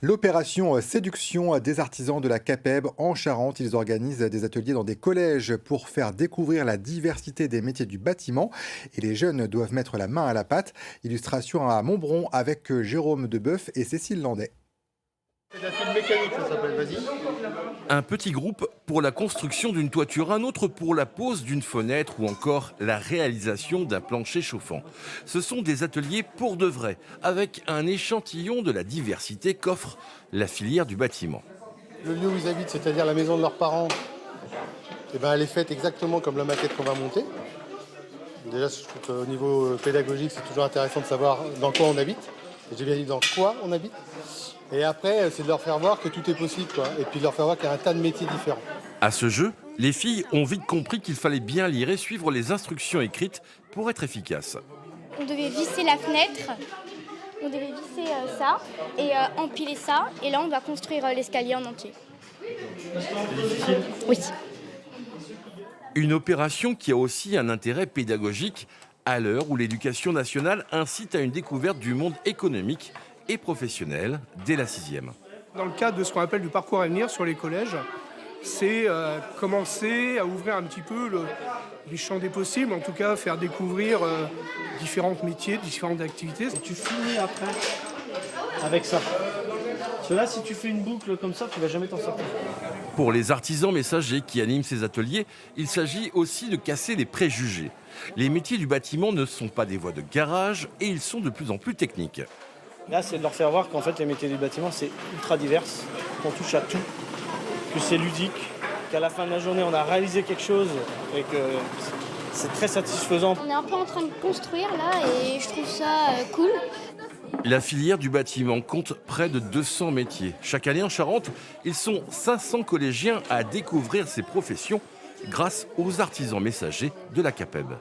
L'opération séduction des artisans de la CAPEB en Charente. Ils organisent des ateliers dans des collèges pour faire découvrir la diversité des métiers du bâtiment. Et les jeunes doivent mettre la main à la pâte. Illustration à Montbron avec Jérôme Debeuf et Cécile Landais. C'est de la fibre mécanique, ça s'appelle, vas-y. Un petit groupe pour la construction d'une toiture, un autre pour la pose d'une fenêtre ou encore la réalisation d'un plancher chauffant. Ce sont des ateliers pour de vrai, avec un échantillon de la diversité qu'offre la filière du bâtiment. Le lieu où ils habitent, c'est-à-dire la maison de leurs parents, eh ben, elle est faite exactement comme la maquette qu'on va monter. Déjà, je trouve qu'au niveau pédagogique, c'est toujours intéressant de savoir dans quoi on habite. J'ai bien dit dans quoi on habite. Et après, c'est de leur faire voir que tout est possible, quoi. Et puis de leur faire voir qu'il y a un tas de métiers différents. À ce jeu, les filles ont vite compris qu'il fallait bien lire et suivre les instructions écrites pour être efficace. On devait visser la fenêtre, on devait visser ça et empiler ça. Et là, on doit construire l'escalier en entier. C'est difficile. Oui. Une opération qui a aussi un intérêt pédagogique à l'heure où l'éducation nationale incite à une découverte du monde économique et professionnel dès la 6e. Dans le cadre de ce qu'on appelle du parcours à venir sur les collèges, c'est commencer à ouvrir un petit peu les champs des possibles, en tout cas faire découvrir différents métiers, différentes activités. Et tu finis après avec ça. Parce que là, si tu fais une boucle comme ça, tu vas jamais t'en sortir. Pour les artisans messagers qui animent ces ateliers, il s'agit aussi de casser les préjugés. Les métiers du bâtiment ne sont pas des voies de garage et ils sont de plus en plus techniques. Là, c'est de leur faire voir qu'en fait, les métiers du bâtiment, c'est ultra divers, qu'on touche à tout, que c'est ludique, qu'à la fin de la journée, on a réalisé quelque chose et que c'est très satisfaisant. On est un peu en train de construire là et je trouve ça cool. La filière du bâtiment compte près de 200 métiers. Chaque année en Charente, ils sont 500 collégiens à découvrir ces professions grâce aux artisans messagers de la CAPEB.